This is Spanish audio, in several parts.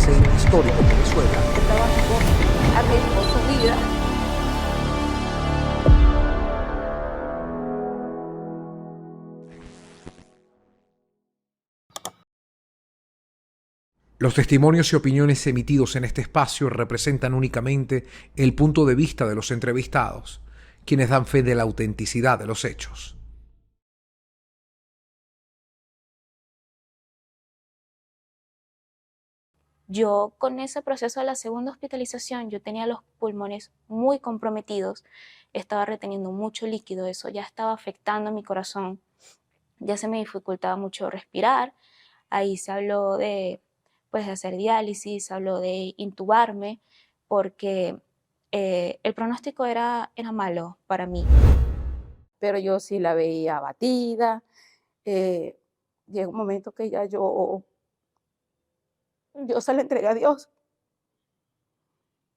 seguir un histórico en Venezuela. Trabajo arriesgó su vida. Los testimonios y opiniones emitidos en este espacio representan únicamente el punto de vista de los entrevistados, quienes dan fe de la autenticidad de los hechos. Yo con ese proceso de la segunda hospitalización, yo tenía los pulmones muy comprometidos, estaba reteniendo mucho líquido, eso ya estaba afectando mi corazón, ya se me dificultaba mucho respirar, ahí se habló de, pues, de hacer diálisis, se habló de intubarme, porque el pronóstico era malo para mí. Pero yo sí la veía abatida. Llega un momento que ya yo se la entregué a Dios.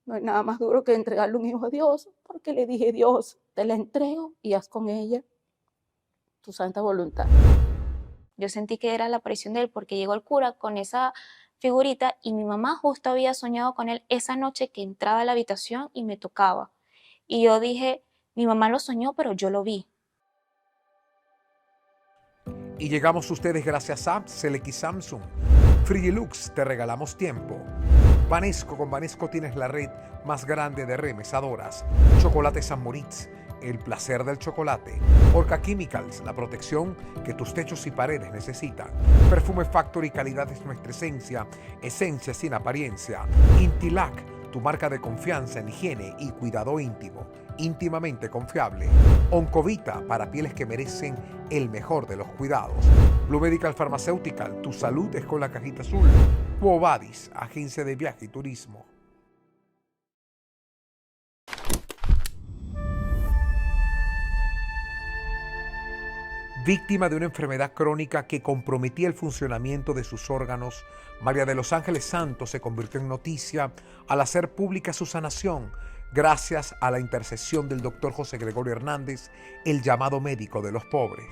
No hay nada más duro que entregarle un hijo a Dios, porque le dije, Dios, te la entrego y haz con ella tu santa voluntad. Yo sentí que era la aparición de él porque llegó el cura con esa figurita y mi mamá justo había soñado con él esa noche que entraba a la habitación y me tocaba. Y yo dije, mi mamá lo soñó, pero yo lo vi. Y llegamos a ustedes gracias a Celex Samsung. Frigilux, te regalamos tiempo. Banesco, con Banesco tienes la red más grande de remesadoras. Chocolate San Moritz, el placer del chocolate. Orca Chemicals, la protección que tus techos y paredes necesitan. Perfume Factory, calidad es nuestra esencia, esencia sin apariencia. Intilac, tu marca de confianza en higiene y cuidado íntimo, íntimamente confiable. Oncovita, para pieles que merecen el mejor de los cuidados. Blue Medical Pharmaceutical, tu salud es con la cajita azul. Quo Vadis, agencia de viaje y turismo. Víctima de una enfermedad crónica que comprometía el funcionamiento de sus órganos, María de los Ángeles Santos se convirtió en noticia al hacer pública su sanación gracias a la intercesión del doctor José Gregorio Hernández, el llamado médico de los pobres.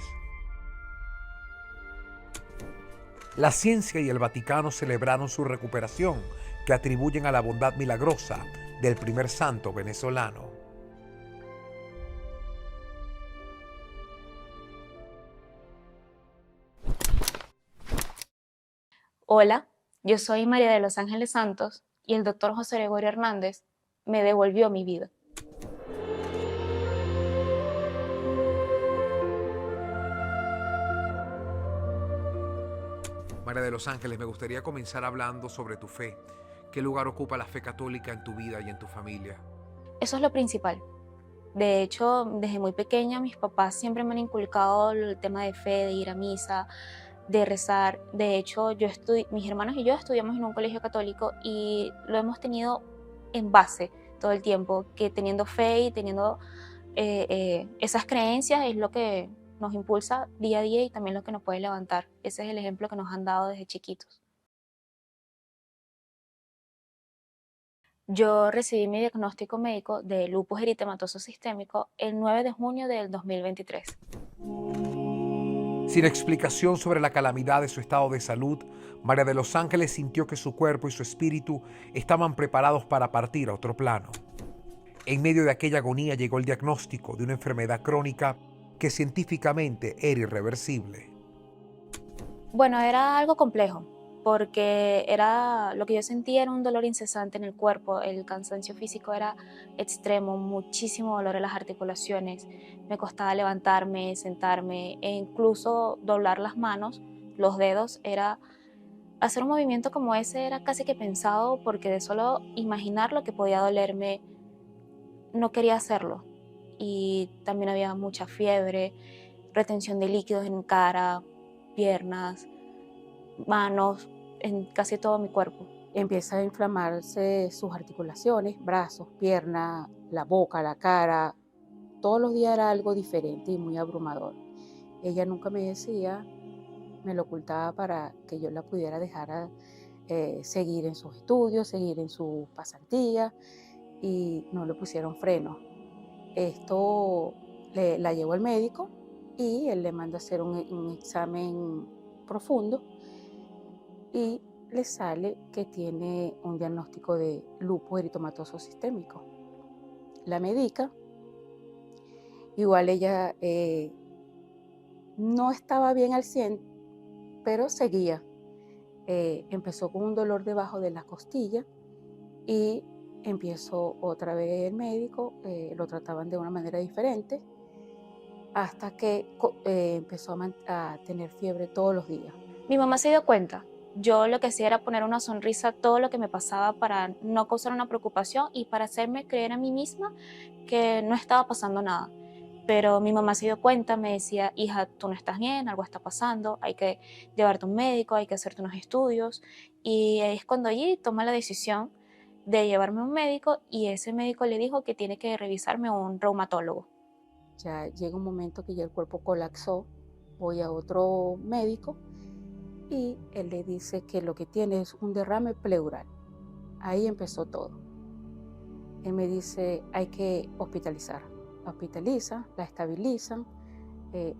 La ciencia y el Vaticano celebraron su recuperación, que atribuyen a la bondad milagrosa del primer santo venezolano. Hola, yo soy María de los Ángeles Santos y el doctor José Gregorio Hernández me devolvió mi vida. María de los Ángeles, me gustaría comenzar hablando sobre tu fe. ¿Qué lugar ocupa la fe católica en tu vida y en tu familia? Eso es lo principal. De hecho, desde muy pequeña mis papás siempre me han inculcado el tema de fe, de ir a misa, de rezar. De hecho, mis hermanos y yo estudiamos en un colegio católico y lo hemos tenido en base todo el tiempo, que teniendo fe y teniendo esas creencias es lo que nos impulsa día a día y también lo que nos puede levantar. Ese es el ejemplo que nos han dado desde chiquitos. Yo recibí mi diagnóstico médico de lupus eritematoso sistémico el 9 de junio del 2023. Sin explicación sobre la calamidad de su estado de salud, María de los Ángeles sintió que su cuerpo y su espíritu estaban preparados para partir a otro plano. En medio de aquella agonía llegó el diagnóstico de una enfermedad crónica que científicamente era irreversible. Bueno, era algo complejo, porque lo que yo sentía era un dolor incesante en el cuerpo, el cansancio físico era extremo, muchísimo dolor en las articulaciones, me costaba levantarme, sentarme e incluso doblar las manos, los dedos, hacer un movimiento como ese era casi que pensado, porque de solo imaginar lo que podía dolerme, no quería hacerlo. Y también había mucha fiebre, retención de líquidos en cara, piernas, manos, en casi todo mi cuerpo. Empieza a inflamarse sus articulaciones, brazos, piernas, la boca, la cara. Todos los días era algo diferente y muy abrumador. Ella nunca me decía, me lo ocultaba para que yo la pudiera dejar seguir en sus estudios, seguir en sus pasantías, y no le pusieron freno. Esto la llevó al médico y él le manda a hacer un examen profundo y le sale que tiene un diagnóstico de lupus eritematoso sistémico. La medica, igual ella no estaba bien al 100, pero seguía. Empezó con un dolor debajo de la costilla y empezó otra vez el médico, lo trataban de una manera diferente, hasta que empezó a tener fiebre todos los días. Mi mamá se dio cuenta. Yo lo que hacía era poner una sonrisa a todo lo que me pasaba para no causar una preocupación y para hacerme creer a mí misma que no estaba pasando nada. Pero mi mamá se dio cuenta, me decía, hija, tú no estás bien, algo está pasando, hay que llevarte a un médico, hay que hacerte unos estudios. Y es cuando allí toma la decisión de llevarme a un médico y ese médico le dijo que tiene que revisarme a un reumatólogo. Ya llega un momento que ya el cuerpo colapsó, voy a otro médico y él le dice que lo que tiene es un derrame pleural. Ahí empezó todo. Él me dice, hay que hospitalizar. La hospitalizan, la estabilizan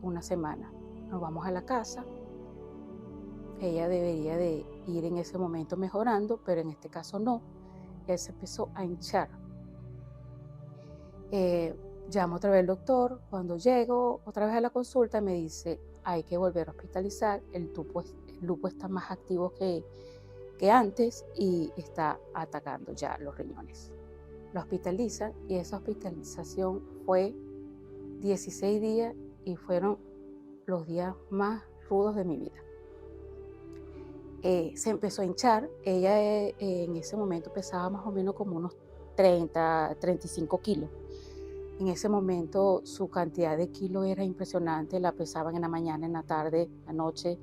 una semana. Nos vamos a la casa. Ella debería de ir en ese momento mejorando, pero en este caso no. Él se empezó a hinchar. Llamo otra vez al doctor. Cuando llego otra vez a la consulta me dice, hay que volver a hospitalizar. El lupus está más activo que antes y está atacando ya los riñones. Lo hospitalizan y esa hospitalización fue 16 días y fueron los días más rudos de mi vida. Se empezó a hinchar. Ella en ese momento pesaba más o menos como unos 35 kilos. En ese momento su cantidad de kilos era impresionante, la pesaban en la mañana, en la tarde, en la noche.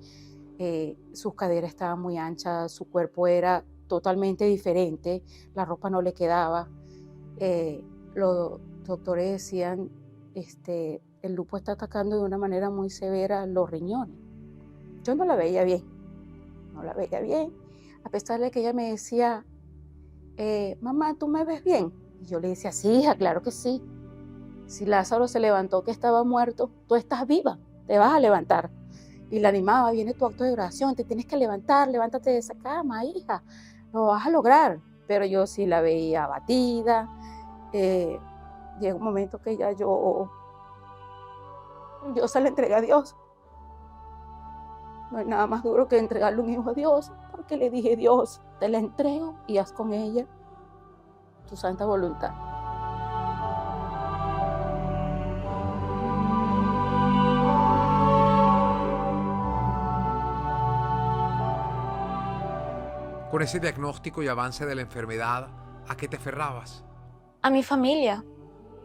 Sus caderas estaban muy anchas, su cuerpo era totalmente diferente, la ropa no le quedaba. Los doctores decían, el lupus está atacando de una manera muy severa los riñones. Yo no la veía bien, a pesar de que ella me decía, mamá, ¿tú me ves bien? Y yo le decía, sí, hija, claro que sí. Si Lázaro se levantó que estaba muerto, tú estás viva, te vas a levantar. Y la animaba, viene tu acto de oración, te tienes que levantar, levántate de esa cama, hija, lo vas a lograr. Pero yo sí la veía abatida. Llega un momento que ya yo se la entregué a Dios. No hay nada más duro que entregarle un hijo a Dios, porque le dije, Dios, te la entrego y haz con ella tu santa voluntad. Con ese diagnóstico y avance de la enfermedad, ¿a qué te aferrabas? A mi familia,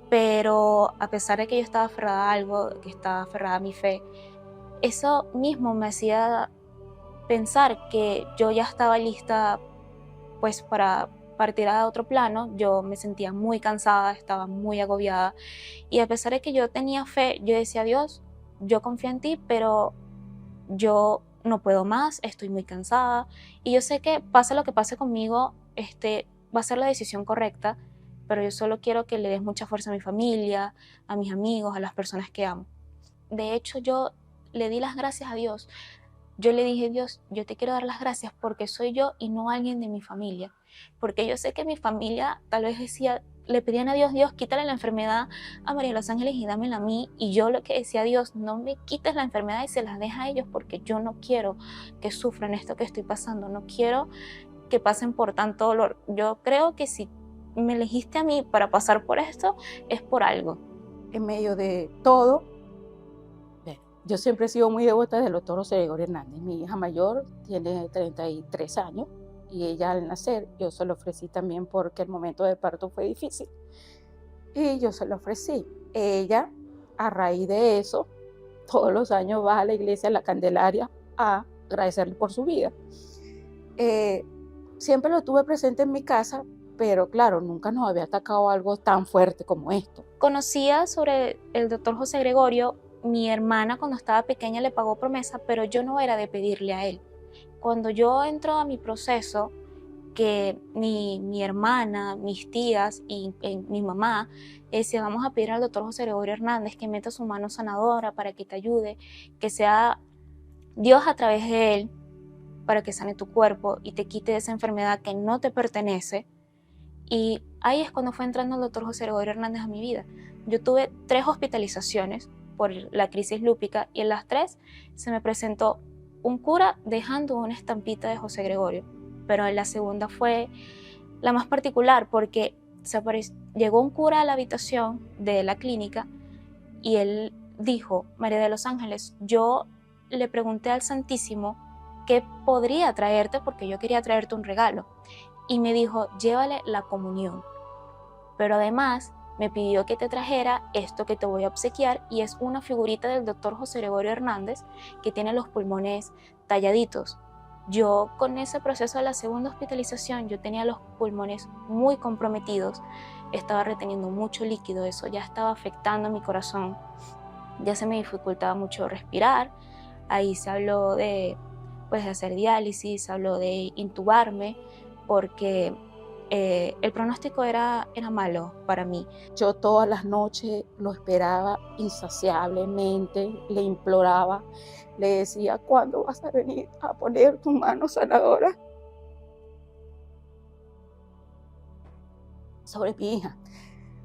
pero a pesar de que yo estaba aferrada a algo, que estaba aferrada a mi fe, eso mismo me hacía pensar que yo ya estaba lista pues para partir a otro plano. Yo me sentía muy cansada, estaba muy agobiada y a pesar de que yo tenía fe, yo decía, Dios, yo confío en ti, pero yo no puedo más, estoy muy cansada y yo sé que pase lo que pase conmigo, va a ser la decisión correcta, pero yo solo quiero que le des mucha fuerza a mi familia, a mis amigos, a las personas que amo. De hecho, yo le di las gracias a Dios. Yo le dije, Dios, yo te quiero dar las gracias porque soy yo y no alguien de mi familia. Porque yo sé que mi familia tal vez decía, le pedían a Dios, Dios, quítale la enfermedad a María de los Ángeles y dámela a mí. Y yo lo que decía, Dios, no me quites la enfermedad y se las deja a ellos porque yo no quiero que sufran esto que estoy pasando. No quiero que pasen por tanto dolor. Yo creo que si me elegiste a mí para pasar por esto, es por algo. En medio de todo, yo siempre he sido muy devota del doctor José Gregorio Hernández. Mi hija mayor tiene 33 años y ella al nacer, yo se lo ofrecí también porque el momento de parto fue difícil. Y yo se lo ofrecí. Ella, a raíz de eso, todos los años va a la iglesia, a la Candelaria, a agradecerle por su vida. Siempre lo tuve presente en mi casa, pero claro, nunca nos había atacado algo tan fuerte como esto. Conocía sobre el doctor José Gregorio. Mi hermana cuando estaba pequeña le pagó promesa, pero yo no era de pedirle a él. Cuando yo entro a mi proceso, que mi hermana, mis tías y mi mamá decían, vamos a pedir al doctor José Gregorio Hernández que meta su mano sanadora para que te ayude, que sea Dios a través de él. para que sane tu cuerpo y te quite esa enfermedad que no te pertenece. Y ahí es cuando fue entrando el doctor José Gregorio Hernández a mi vida. Yo tuve 3 hospitalizaciones por la crisis lúpica y en las 3 se me presentó un cura dejando una estampita de José Gregorio. Pero en la segunda fue la más particular porque llegó un cura a la habitación de la clínica y él dijo: María de los Ángeles, yo le pregunté al Santísimo qué podría traerte porque yo quería traerte un regalo. Y me dijo: llévale la comunión. Pero además me pidió que te trajera esto que te voy a obsequiar, y es una figurita del doctor José Gregorio Hernández que tiene los pulmones talladitos. Yo con ese proceso de la segunda hospitalización, yo tenía los pulmones muy comprometidos, estaba reteniendo mucho líquido, eso ya estaba afectando mi corazón, ya se me dificultaba mucho respirar. Ahí se habló de hacer diálisis, se habló de intubarme, porque el pronóstico era malo para mí. Yo todas las noches lo esperaba insaciablemente, le imploraba, le decía: ¿cuándo vas a venir a poner tu mano sanadora sobre mi hija?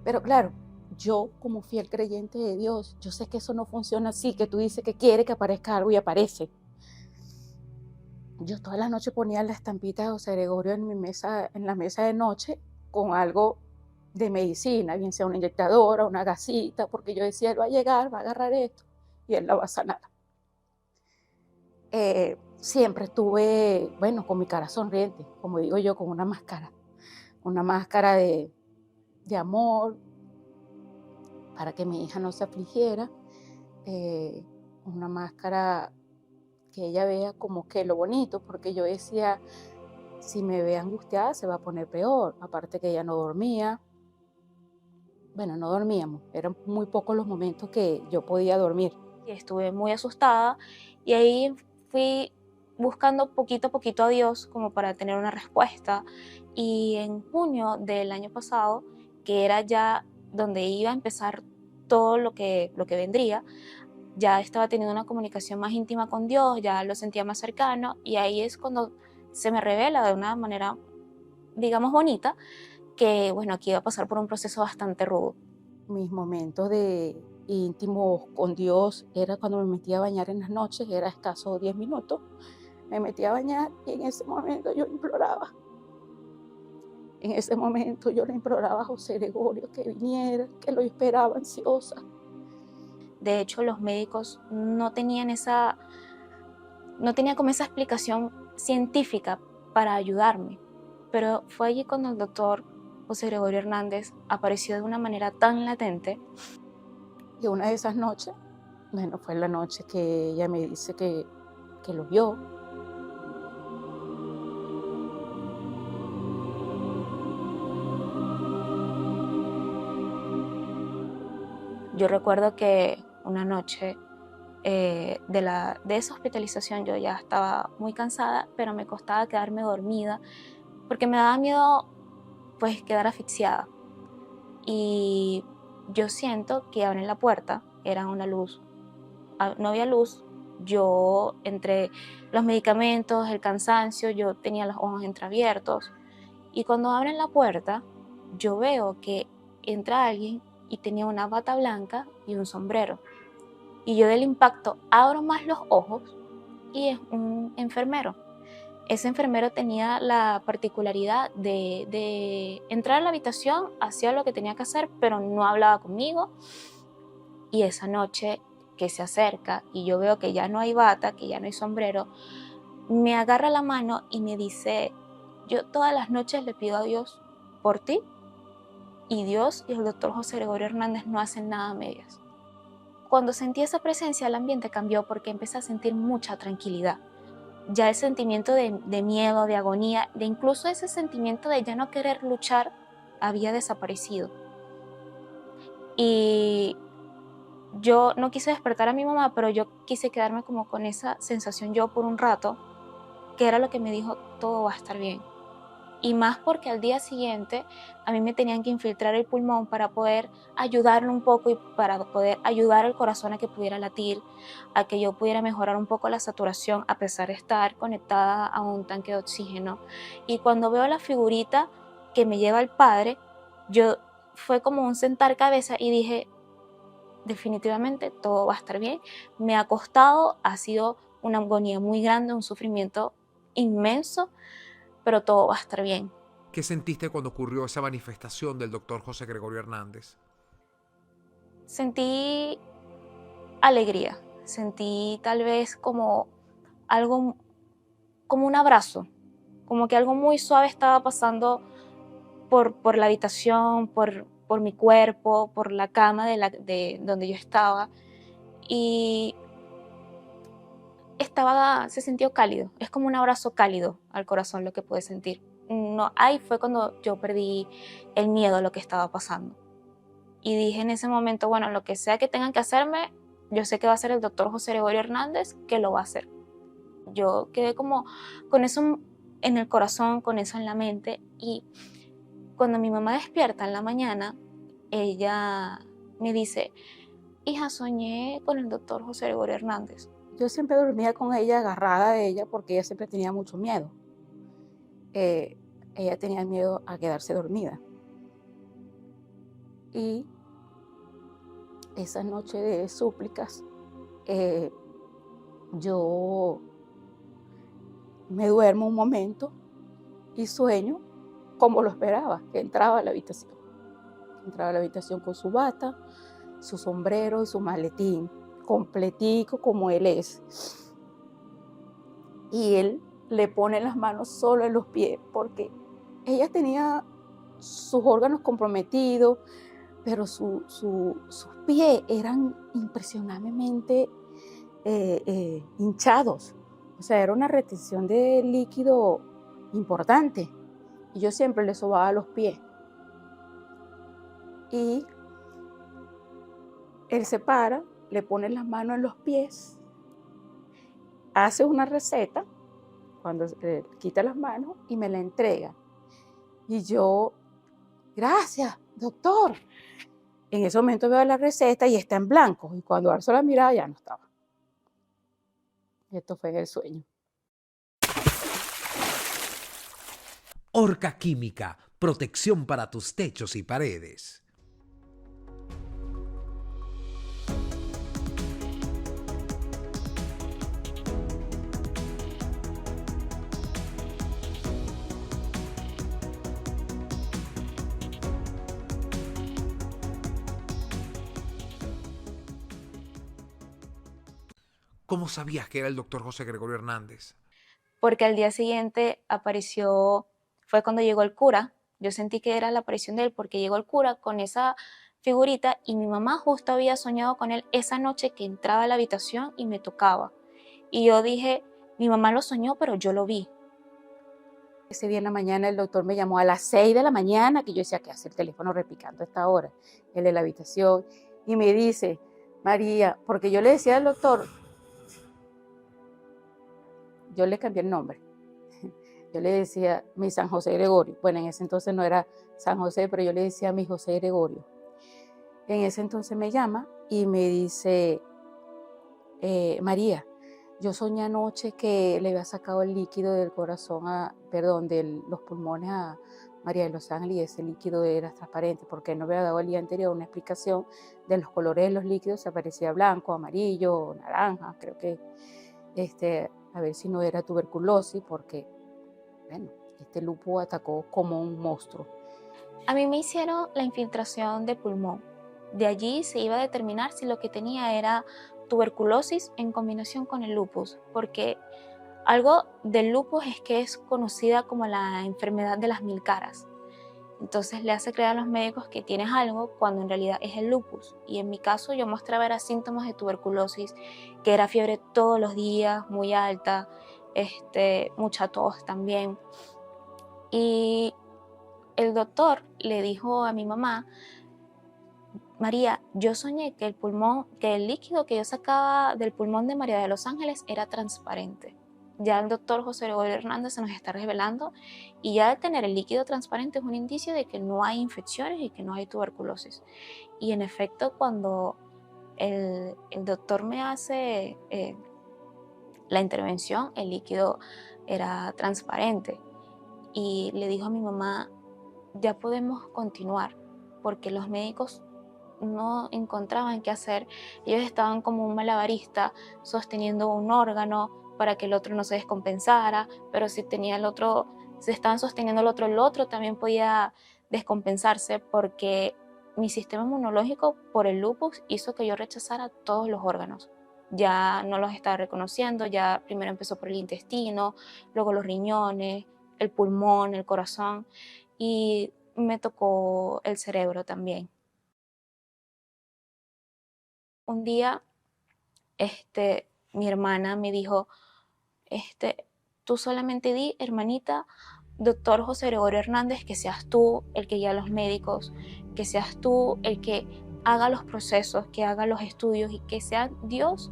Pero claro, yo como fiel creyente de Dios, yo sé que eso no funciona así, que tú dices que quiere que aparezca algo y aparece. Yo todas las noches ponía la estampita de José Gregorio en la mesa de noche, con algo de medicina, bien sea una inyectadora, una gasita, porque yo decía: él va a llegar, va a agarrar esto y él la va a sanar. Siempre estuve, bueno, con mi cara sonriente, como digo yo, con una máscara de amor, para que mi hija no se afligiera, una máscara que ella vea como que lo bonito, porque yo decía: si me ve angustiada se va a poner peor. Aparte que ella no dormía. Bueno, no dormíamos, eran muy pocos los momentos que yo podía dormir. Estuve muy asustada y ahí fui buscando poquito a poquito a Dios como para tener una respuesta. Y en junio del año pasado, que era ya donde iba a empezar todo lo que vendría, ya estaba teniendo una comunicación más íntima con Dios, ya lo sentía más cercano, y ahí es cuando se me revela de una manera, digamos, bonita, que bueno, aquí iba a pasar por un proceso bastante rudo. Mis momentos de íntimos con Dios era cuando me metía a bañar en las noches, era escaso 10 minutos, me metía a bañar y en ese momento yo imploraba. En ese momento yo le imploraba a José Gregorio que viniera, que lo esperaba ansiosa. De hecho, los médicos no tenían como esa explicación científica para ayudarme. Pero fue allí cuando el doctor José Gregorio Hernández apareció de una manera tan latente. Y una de esas noches, bueno, fue la noche que ella me dice que lo vio. Yo recuerdo que una noche de esa hospitalización yo ya estaba muy cansada, pero me costaba quedarme dormida porque me daba miedo pues quedar asfixiada. Y yo siento que abren la puerta, era una luz, no había luz, yo entre los medicamentos, el cansancio, yo tenía los ojos entreabiertos, y cuando abren la puerta yo veo que entra alguien y tenía una bata blanca y un sombrero. Y yo del impacto abro más los ojos y es un enfermero. Ese enfermero tenía la particularidad de entrar a la habitación, hacía lo que tenía que hacer, pero no hablaba conmigo. Y esa noche que se acerca y yo veo que ya no hay bata, que ya no hay sombrero, me agarra la mano y me dice: yo todas las noches le pido a Dios por ti, y Dios y el doctor José Gregorio Hernández no hacen nada a medias. Cuando sentí esa presencia, el ambiente cambió porque empecé a sentir mucha tranquilidad. Ya el sentimiento de miedo, de agonía, de incluso ese sentimiento de ya no querer luchar, había desaparecido. Y yo no quise despertar a mi mamá, pero yo quise quedarme como con esa sensación yo por un rato, que era lo que me dijo: todo va a estar bien. Y más porque al día siguiente a mí me tenían que infiltrar el pulmón para poder ayudarlo un poco y para poder ayudar al corazón a que pudiera latir, a que yo pudiera mejorar un poco la saturación a pesar de estar conectada a un tanque de oxígeno. Y cuando veo la figurita que me lleva el padre, yo fue como un sentar cabeza y dije, definitivamente todo va a estar bien. Me ha costado, ha sido una agonía muy grande, un sufrimiento inmenso, pero todo va a estar bien. ¿Qué sentiste cuando ocurrió esa manifestación del doctor José Gregorio Hernández? Sentí alegría, sentí tal vez como algo, como un abrazo, como que algo muy suave estaba pasando por la habitación, por mi cuerpo, por la cama de donde yo estaba. Y se sintió cálido, es como un abrazo cálido al corazón lo que pude sentir. No, ahí fue cuando yo perdí el miedo a lo que estaba pasando. Y dije en ese momento, bueno, lo que sea que tengan que hacerme, yo sé que va a ser el doctor José Gregorio Hernández que lo va a hacer. Yo quedé como con eso en el corazón, con eso en la mente. Y cuando mi mamá despierta en la mañana, ella me dice, hija, soñé con el doctor José Gregorio Hernández. Yo siempre dormía con ella, agarrada de ella, porque ella siempre tenía mucho miedo. Ella tenía miedo a quedarse dormida. Y esa noche de súplicas, yo me duermo un momento y sueño como lo esperaba, que entraba a la habitación. Entraba a la habitación con su bata, su sombrero y su maletín, completico como él es. Y él le pone las manos solo en los pies, porque ella tenía sus órganos comprometidos, pero sus pies eran impresionantemente hinchados. O sea, era una retención de líquido importante. Y yo siempre le sobaba los pies. Y él se para, le pone las manos en los pies, hace una receta, cuando quita las manos, y me la entrega. Y yo, gracias, doctor. En ese momento veo la receta y está en blanco. Y cuando alzo la mirada ya no estaba. Esto fue en el sueño. Orca Química, protección para tus techos y paredes. ¿Cómo sabías que era el doctor José Gregorio Hernández? Porque al día siguiente apareció, fue cuando llegó el cura. Yo sentí que era la aparición de él porque llegó el cura con esa figurita y mi mamá justo había soñado con él esa noche que entraba a la habitación y me tocaba. Y yo dije, mi mamá lo soñó, pero yo lo vi. Ese día en la mañana el doctor me llamó a las 6 de la mañana, que yo decía, ¿qué hace el teléfono repicando a esta hora? Él de la habitación, y me dice, María, porque yo le decía al doctor, yo le cambié el nombre, yo le decía mi San José Gregorio. Bueno, en ese entonces no era San José, pero yo le decía mi José Gregorio. En ese entonces me llama y me dice, María, yo soñé anoche que le había sacado el líquido del corazón, de los pulmones a María de los Ángeles, y ese líquido era transparente, porque no había dado el día anterior una explicación de los colores de los líquidos, se aparecía blanco, amarillo, naranja, creo que, a ver si no era tuberculosis, porque, bueno, este lupus atacó como un monstruo. A mí me hicieron la infiltración de pulmón. De allí se iba a determinar si lo que tenía era tuberculosis en combinación con el lupus, porque algo del lupus es que es conocida como la enfermedad de las 1000 caras. Entonces le hace creer a los médicos que tienes algo cuando en realidad es el lupus. Y en mi caso yo mostraba era síntomas de tuberculosis, que era fiebre todos los días, muy alta, mucha tos también. Y el doctor le dijo a mi mamá, María, yo soñé que el líquido que yo sacaba del pulmón de María de los Ángeles era transparente. ya el doctor José Gregorio Hernández se nos está revelando, y ya de tener el líquido transparente es un indicio de que no hay infecciones y que no hay tuberculosis. Y en efecto, cuando el doctor me hace la intervención, el líquido era transparente, y le dijo a mi mamá, ya podemos continuar, porque los médicos no encontraban qué hacer. Ellos estaban como un malabarista sosteniendo un órgano para que el otro no se descompensara, pero si tenía el otro, si estaban sosteniendo el otro también podía descompensarse, porque mi sistema inmunológico por el lupus hizo que yo rechazara todos los órganos. Ya no los estaba reconociendo, ya primero empezó por el intestino, luego los riñones, el pulmón, el corazón, y me tocó el cerebro también. Un día, mi hermana me dijo, tú solamente di, hermanita, doctor José Gregorio Hernández, que seas tú el que guía a los médicos, que seas tú el que haga los procesos, que haga los estudios, y que sea Dios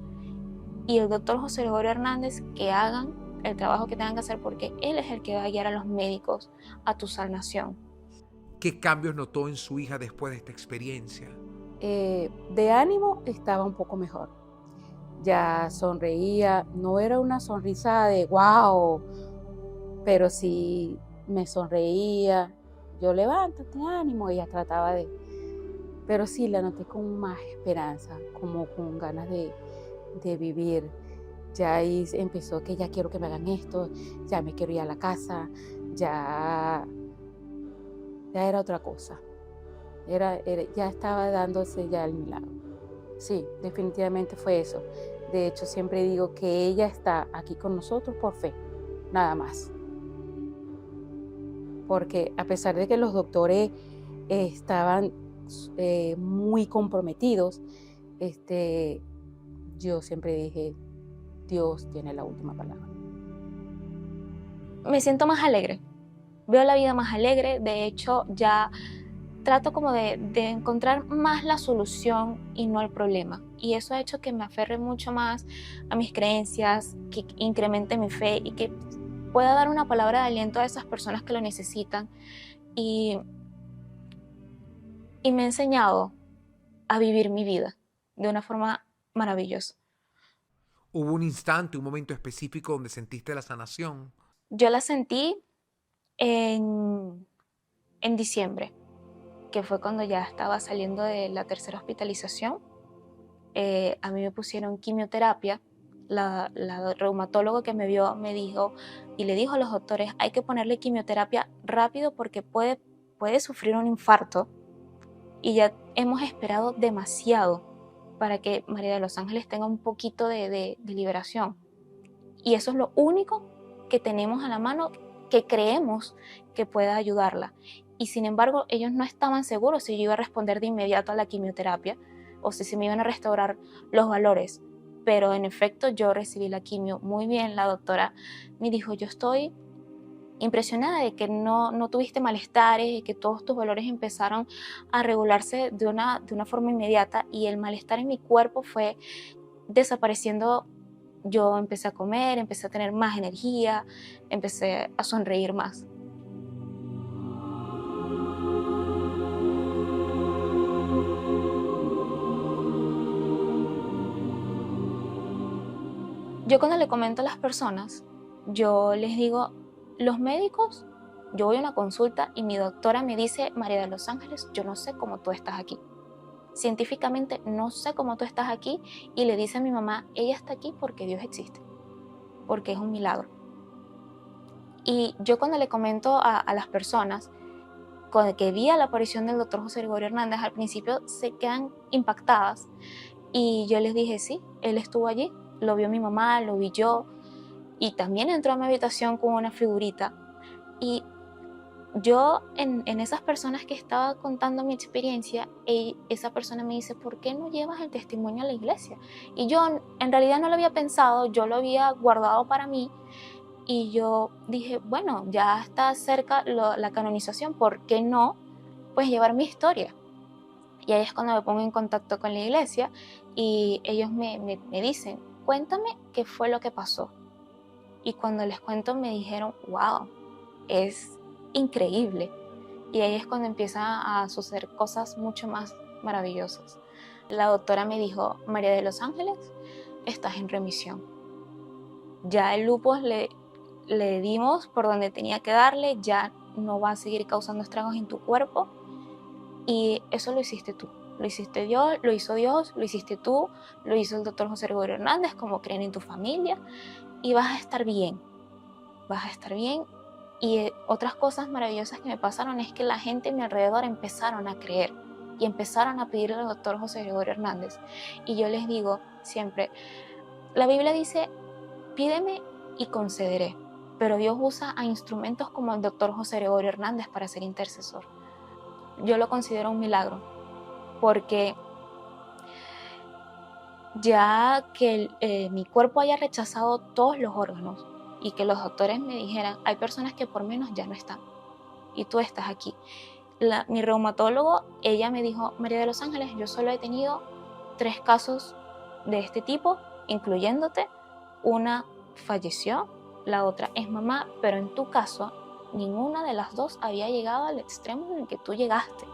y el doctor José Gregorio Hernández que hagan el trabajo que tengan que hacer, porque Él es el que va a guiar a los médicos a tu sanación. ¿Qué cambios notó en su hija después de esta experiencia? De ánimo estaba un poco mejor. Ya sonreía, no era una sonrisa de wow, pero sí me sonreía. Yo, levántate, ánimo, ella trataba de... Pero sí, la noté con más esperanza, como con ganas de vivir. Ya ahí empezó que ya quiero que me hagan esto, ya me quiero ir a la casa, ya era otra cosa. Ya estaba dándose ya el milagro. Sí, definitivamente fue eso. De hecho, siempre digo que ella está aquí con nosotros por fe, nada más. Porque a pesar de que los doctores estaban muy comprometidos, yo siempre dije, Dios tiene la última palabra. Me siento más alegre, veo la vida más alegre. De hecho, ya trato como de encontrar más la solución y no el problema. Y eso ha hecho que me aferre mucho más a mis creencias, que incremente mi fe y que pueda dar una palabra de aliento a esas personas que lo necesitan. Y me ha enseñado a vivir mi vida de una forma maravillosa. ¿Hubo un instante, un momento específico donde sentiste la sanación? Yo la sentí en diciembre, que fue cuando ya estaba saliendo de la tercera hospitalización. A mí me pusieron quimioterapia. La reumatóloga que me vio me dijo, y le dijo a los doctores, hay que ponerle quimioterapia rápido porque puede sufrir un infarto, y ya hemos esperado demasiado para que María de los Ángeles tenga un poquito de liberación. Y eso es lo único que tenemos a la mano que creemos que pueda ayudarla. Y sin embargo, ellos no estaban seguros si yo iba a responder de inmediato a la quimioterapia o si se me iban a restaurar los valores. Pero en efecto, yo recibí la quimio muy bien. La doctora me dijo, yo estoy impresionada de que no tuviste malestares y que todos tus valores empezaron a regularse de una forma inmediata, y el malestar en mi cuerpo fue desapareciendo. Yo empecé a comer, empecé a tener más energía, empecé a sonreír más. Yo cuando le comento a las personas, yo les digo, los médicos, yo voy a una consulta y mi doctora me dice, María de los Ángeles, yo no sé cómo tú estás aquí. Científicamente no sé cómo tú estás aquí, y le dice a mi mamá, ella está aquí porque Dios existe, porque es un milagro. Y yo cuando le comento a las personas que vi a la aparición del doctor José Gregorio Hernández, al principio se quedan impactadas, y yo les dije, sí, él estuvo allí, lo vio mi mamá, lo vi yo, y también entró a mi habitación con una figurita. Y yo, en esas personas que estaba contando mi experiencia, esa persona me dice, ¿por qué no llevas el testimonio a la iglesia? Y yo en realidad no lo había pensado, yo lo había guardado para mí, y yo dije, bueno, ya está cerca la canonización, ¿por qué no pues llevar mi historia? Y ahí es cuando me pongo en contacto con la iglesia, y ellos me dicen, cuéntame qué fue lo que pasó. Y cuando les cuento me dijeron, wow, es increíble. Y ahí es cuando empiezan a suceder cosas mucho más maravillosas. La doctora me dijo, María de los Ángeles, estás en remisión. Ya el lupus le dimos por donde tenía que darle, ya no va a seguir causando estragos en tu cuerpo. Y eso lo hiciste tú. Lo hiciste Dios, lo hizo Dios, lo hiciste tú, lo hizo el doctor José Gregorio Hernández, como creen en tu familia. Y vas a estar bien. Vas a estar bien. Y otras cosas maravillosas que me pasaron es que la gente a mi alrededor empezaron a creer y empezaron a pedirle al doctor José Gregorio Hernández. Y yo les digo siempre, la Biblia dice, pídeme y concederé, pero Dios usa a instrumentos como el doctor José Gregorio Hernández para ser intercesor. Yo lo considero un milagro, porque ya que mi cuerpo haya rechazado todos los órganos, y que los doctores me dijeran, hay personas que por menos ya no están, y tú estás aquí. Mi reumatólogo, ella me dijo, María de los Ángeles, yo solo he tenido 3 casos de este tipo, incluyéndote. Una falleció, la otra es mamá, pero en tu caso, ninguna de las 2 había llegado al extremo en el que tú llegaste.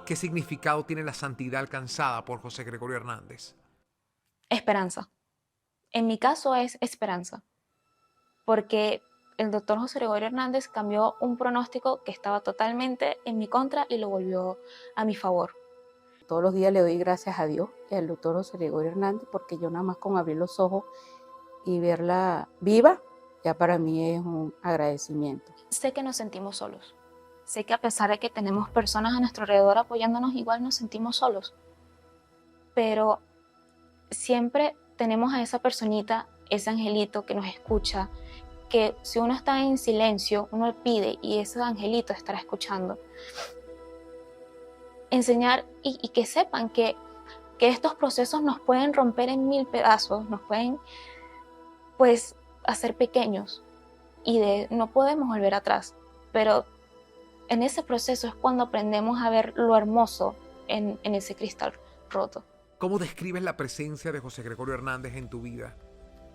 ¿Qué significado tiene la santidad alcanzada por José Gregorio Hernández? Esperanza. En mi caso es esperanza, porque el doctor José Gregorio Hernández cambió un pronóstico que estaba totalmente en mi contra y lo volvió a mi favor. Todos los días le doy gracias a Dios y al doctor José Gregorio Hernández, porque yo nada más con abrir los ojos y verla viva, ya para mí es un agradecimiento. Sé que nos sentimos solos. Sé que a pesar de que tenemos personas a nuestro alrededor apoyándonos, igual nos sentimos solos. Pero siempre tenemos a esa personita, ese angelito que nos escucha, que si uno está en silencio, uno pide y ese angelito estará escuchando. Enseñar y que sepan que estos procesos nos pueden romper en 1000 pedazos, nos pueden pues hacer pequeños y no podemos volver atrás. Pero en ese proceso es cuando aprendemos a ver lo hermoso en ese cristal roto. ¿Cómo describes la presencia de José Gregorio Hernández en tu vida?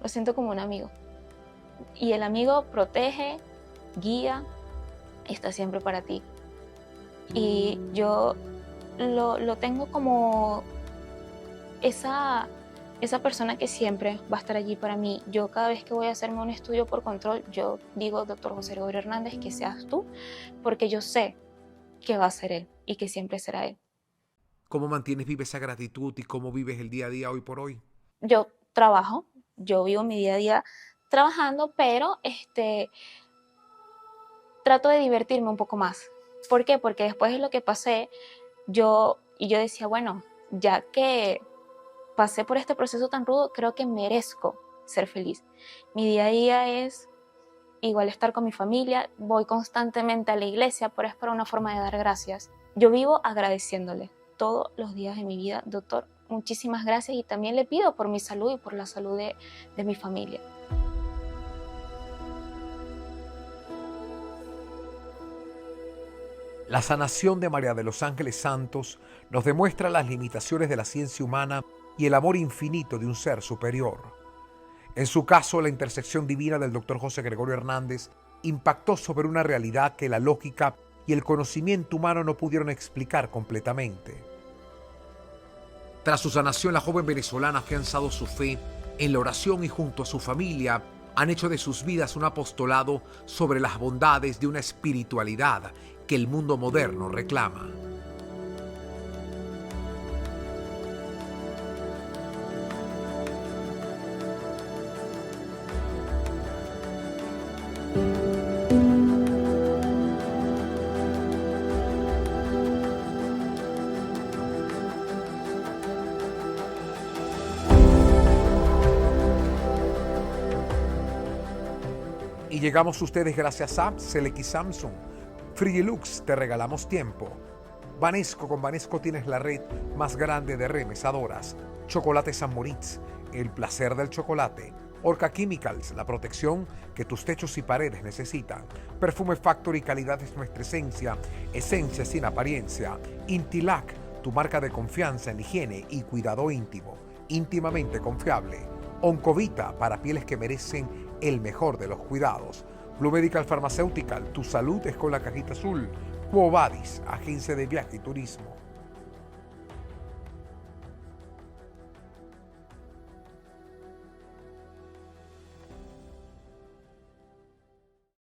Lo siento como un amigo. Y el amigo protege, guía, está siempre para ti. Y yo lo tengo como esa persona que siempre va a estar allí para mí. Yo cada vez que voy a hacerme un estudio por control, yo digo, doctor José Gregorio Hernández, que seas tú, porque yo sé que va a ser él y que siempre será él. ¿Cómo mantienes viva esa gratitud y cómo vives el día a día hoy por hoy? Yo trabajo, yo vivo mi día a día trabajando, pero trato de divertirme un poco más. ¿Por qué? Porque después de lo que pasé, yo decía, bueno, ya que pasé por este proceso tan rudo, creo que merezco ser feliz. Mi día a día es igual estar con mi familia, voy constantemente a la iglesia, pero es para una forma de dar gracias. Yo vivo agradeciéndole todos los días de mi vida, doctor, muchísimas gracias, y también le pido por mi salud y por la salud de mi familia. La sanación de María de los Ángeles Santos nos demuestra las limitaciones de la ciencia humana y el amor infinito de un ser superior. En su caso, la intersección divina del doctor José Gregorio Hernández impactó sobre una realidad que la lógica y el conocimiento humano no pudieron explicar completamente. Tras su sanación, la joven venezolana ha afianzado su fe en la oración y junto a su familia han hecho de sus vidas un apostolado sobre las bondades de una espiritualidad que el mundo moderno reclama. Y llegamos a ustedes gracias a Select Samsung. Frigilux, te regalamos tiempo. Banesco, con Banesco tienes la red más grande de remesadoras. Chocolate San Moritz, el placer del chocolate. Orca Chemicals, la protección que tus techos y paredes necesitan. Perfume Factory, calidad es nuestra esencia sin apariencia. Intilac, tu marca de confianza en higiene y cuidado íntimo, íntimamente confiable. Oncovita, para pieles que merecen el mejor de los cuidados. Blue Medical Pharmaceutical, tu salud es con la cajita azul. Quo Vadis, agencia de viaje y turismo.